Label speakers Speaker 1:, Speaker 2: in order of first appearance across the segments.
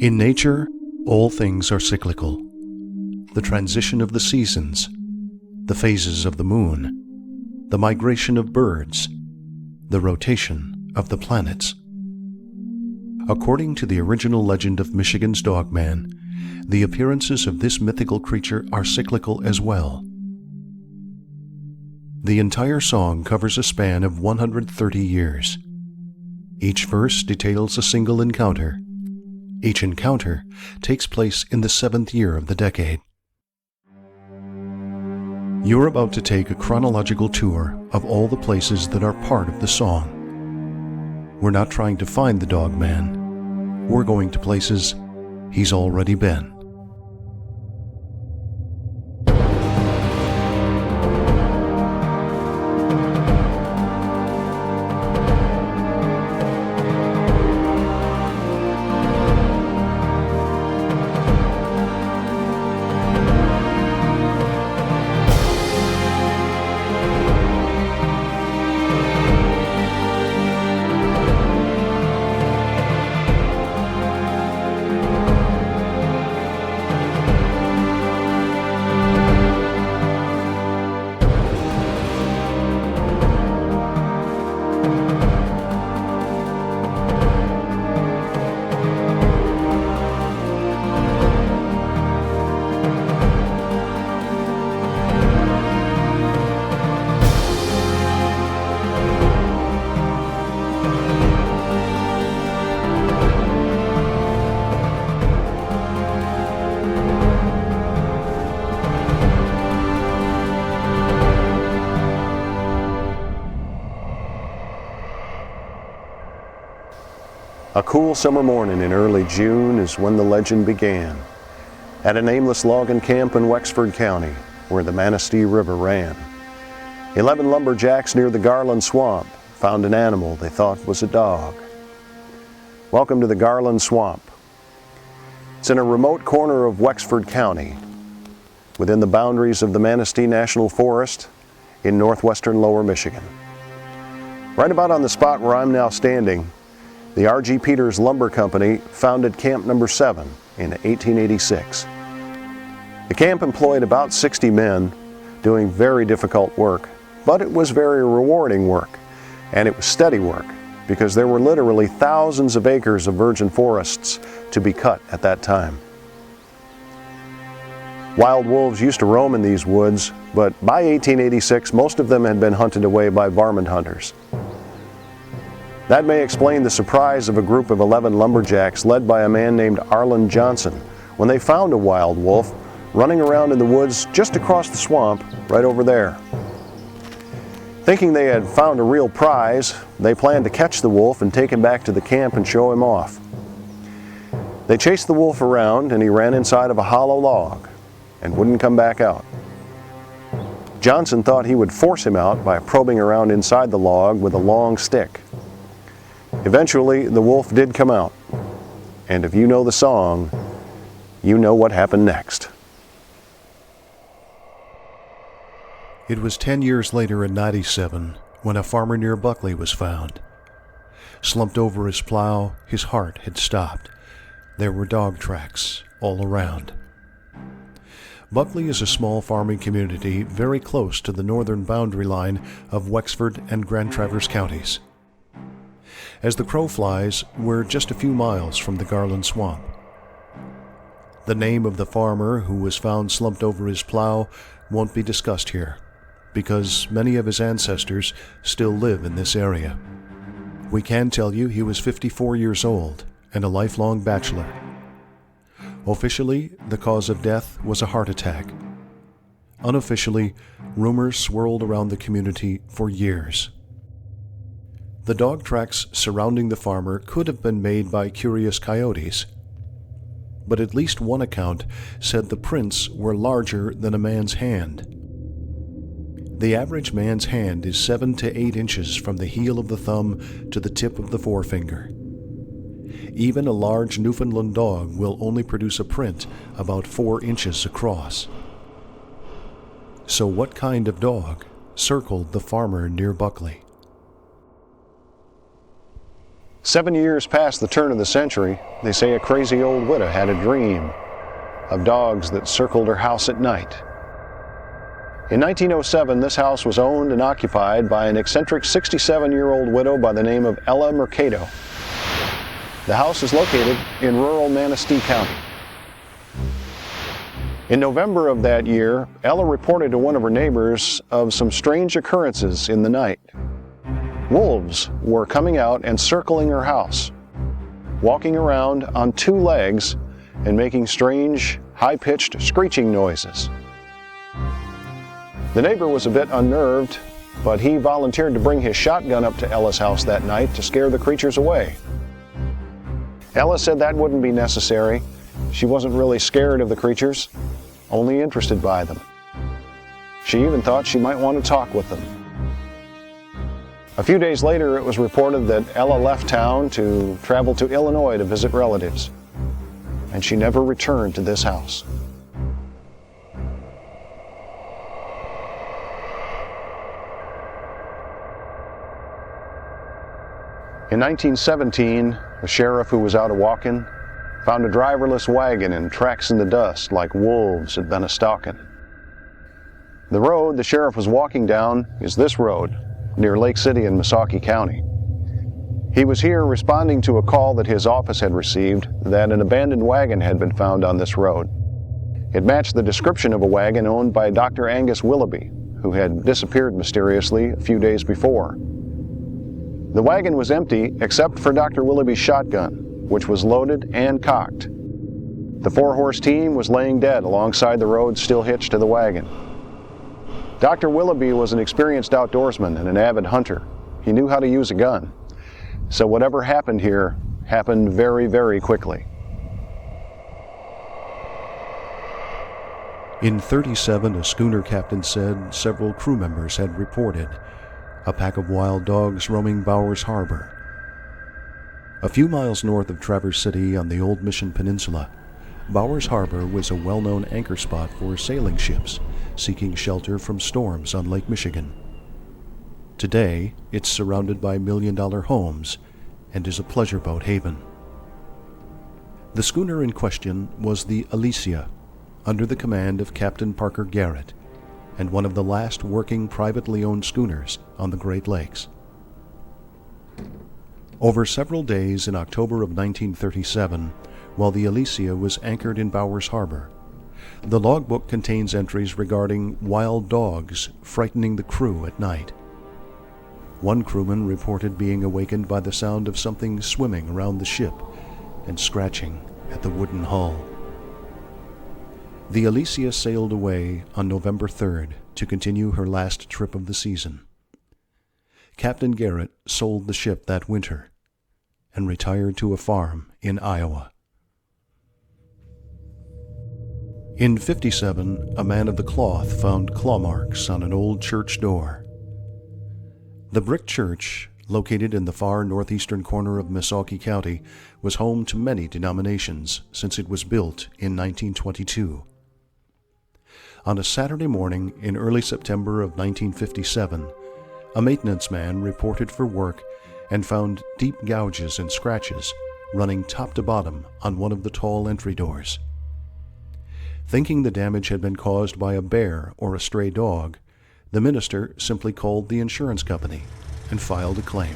Speaker 1: In nature, all things are cyclical. The transition of the seasons, the phases of the moon, the migration of birds, the rotation of the planets. According to the original legend of Michigan's Dogman, the appearances of this mythical creature are cyclical as well. The entire song covers a span of 130 years. Each verse details a single encounter. Each encounter takes place in the 7th year of the decade. You're about to take a chronological tour of all the places that are part of the song. We're not trying to find the Dogman. We're going to places he's already been.
Speaker 2: A cool summer morning in early June is when the legend began, at a nameless logging camp in Wexford County, where the Manistee River ran. 11 lumberjacks near the Garland Swamp found an animal they thought was a dog. Welcome to the Garland Swamp. It's in a remote corner of Wexford County, within the boundaries of the Manistee National Forest in northwestern Lower Michigan. Right about on the spot where I'm now standing, the R.G. Peters Lumber Company founded Camp Number 7 in 1886. The camp employed about 60 men doing very difficult work, but it was very rewarding work, and it was steady work because there were literally thousands of acres of virgin forests to be cut at that time. Wild wolves used to roam in these woods, but by 1886 most of them had been hunted away by varmint hunters. That may explain the surprise of a group of 11 lumberjacks led by a man named Arlen Johnson when they found a wild wolf running around in the woods just across the swamp right over there. Thinking they had found a real prize, they planned to catch the wolf and take him back to the camp and show him off. They chased the wolf around and he ran inside of a hollow log and wouldn't come back out. Johnson thought he would force him out by probing around inside the log with a long stick. Eventually, the wolf did come out, and if you know the song, you know what happened next.
Speaker 1: It was 10 years later in '97 when a farmer near Buckley was found. Slumped over his plow, his heart had stopped. There were dog tracks all around. Buckley is a small farming community very close to the northern boundary line of Wexford and Grand Traverse counties. As the crow flies, we're just a few miles from the Garland Swamp. The name of the farmer who was found slumped over his plow won't be discussed here, because many of his ancestors still live in this area. We can tell you he was 54 years old and a lifelong bachelor. Officially, the cause of death was a heart attack. Unofficially, rumors swirled around the community for years. The dog tracks surrounding the farmer could have been made by curious coyotes, but at least one account said the prints were larger than a man's hand. The average man's hand is 7 to 8 inches from the heel of the thumb to the tip of the forefinger. Even a large Newfoundland dog will only produce a print about 4 inches across. So what kind of dog circled the farmer near Buckley?
Speaker 2: 7 years past the turn of the century, they say a crazy old widow had a dream of dogs that circled her house at night. In 1907, this house was owned and occupied by an eccentric 67-year-old widow by the name of Ella Mercado. The house is located in rural Manistee County. In November of that year, Ella reported to one of her neighbors of some strange occurrences in the night. Wolves were coming out and circling her house, walking around on 2 legs and making strange, high-pitched screeching noises. The neighbor was a bit unnerved, but he volunteered to bring his shotgun up to Ella's house that night to scare the creatures away. Ella said that wouldn't be necessary. She wasn't really scared of the creatures, only interested by them. She even thought she might want to talk with them. A few days later, it was reported that Ella left town to travel to Illinois to visit relatives, and she never returned to this house. In 1917, a sheriff who was out a-walking found a driverless wagon and tracks in the dust like wolves had been a-stalking. The road the sheriff was walking down is this road, near Lake City in Missaukee County. He was here responding to a call that his office had received that an abandoned wagon had been found on this road. It matched the description of a wagon owned by Dr. Angus Willoughby, who had disappeared mysteriously a few days before. The wagon was empty except for Dr. Willoughby's shotgun, which was loaded and cocked. The 4-horse team was laying dead alongside the road, still hitched to the wagon. Dr. Willoughby was an experienced outdoorsman and an avid hunter. He knew how to use a gun. So whatever happened here happened very, very quickly.
Speaker 1: In 1937, a schooner captain said several crew members had reported a pack of wild dogs roaming Bowers Harbor. A few miles north of Traverse City on the Old Mission Peninsula, Bowers Harbor was a well-known anchor spot for sailing ships seeking shelter from storms on Lake Michigan. Today, it's surrounded by million-dollar homes and is a pleasure boat haven. The schooner in question was the Alicia, under the command of Captain Parker Garrett, and one of the last working privately owned schooners on the Great Lakes. Over several days in October of 1937, while the Alicia was anchored in Bowers Harbor, the logbook contains entries regarding wild dogs frightening the crew at night. One crewman reported being awakened by the sound of something swimming around the ship and scratching at the wooden hull. The Alicia sailed away on November 3rd to continue her last trip of the season. Captain Garrett sold the ship that winter and retired to a farm in Iowa. In 1957, a man of the cloth found claw marks on an old church door. The brick church, located in the far northeastern corner of Missaukee County, was home to many denominations since it was built in 1922. On a Saturday morning in early September of 1957, a maintenance man reported for work and found deep gouges and scratches running top to bottom on one of the tall entry doors. Thinking the damage had been caused by a bear or a stray dog, the minister simply called the insurance company and filed a claim.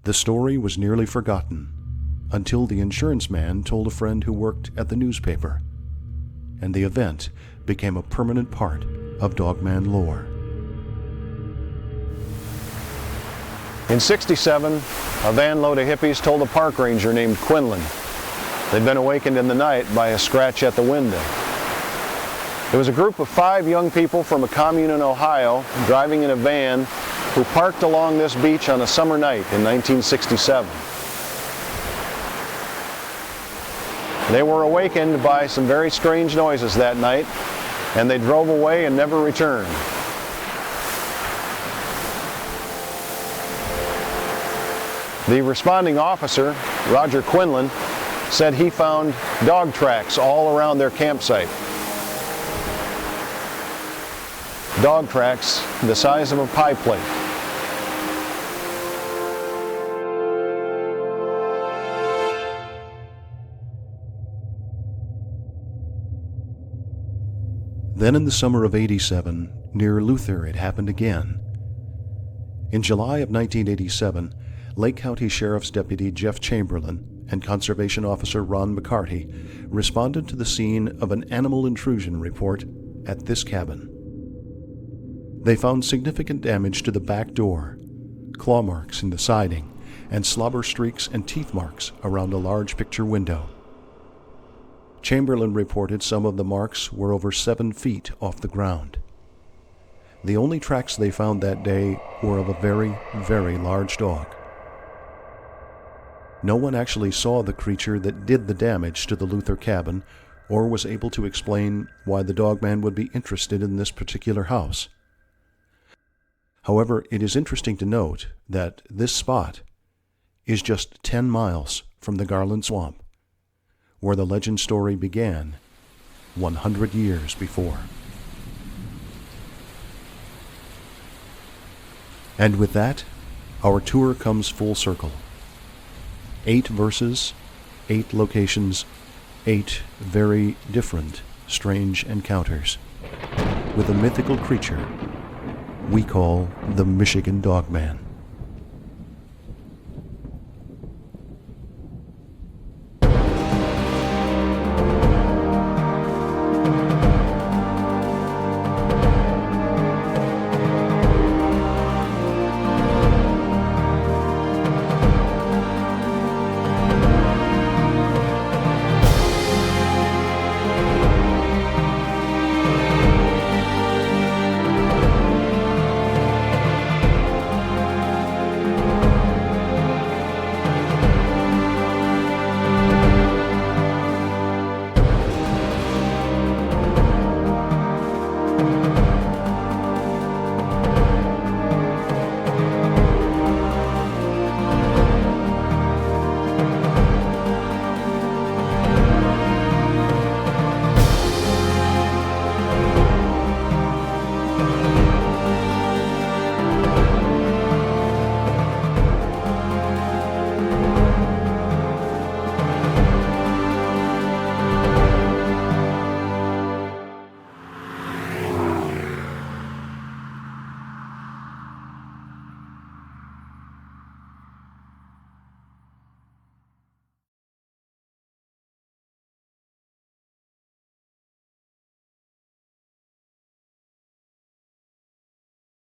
Speaker 1: The story was nearly forgotten until the insurance man told a friend who worked at the newspaper, and the event became a permanent part of Dogman lore.
Speaker 2: In 1967, a van load of hippies told a park ranger named Quinlan they'd been awakened in the night by a scratch at the window. It was a group of 5 young people from a commune in Ohio driving in a van who parked along this beach on a summer night in 1967. They were awakened by some very strange noises that night, and they drove away and never returned. The responding officer, Roger Quinlan, said he found dog tracks all around their campsite. Dog tracks the size of a pie plate.
Speaker 1: Then in the summer of '87, near Luther, it happened again. In July of 1987, Lake County Sheriff's Deputy Jeff Chamberlain and Conservation Officer Ron McCarty responded to the scene of an animal intrusion report at this cabin. They found significant damage to the back door, claw marks in the siding, and slobber streaks and teeth marks around a large picture window. Chamberlain reported some of the marks were over 7 feet off the ground. The only tracks they found that day were of a very, very large dog. No one actually saw the creature that did the damage to the Luther cabin or was able to explain why the Dogman would be interested in this particular house. However, it is interesting to note that this spot is just 10 miles from the Garland Swamp, where the legend story began 100 years before. And with that, our tour comes full circle. 8 verses, 8 locations, 8 very different, strange encounters with a mythical creature we call the Michigan Dogman.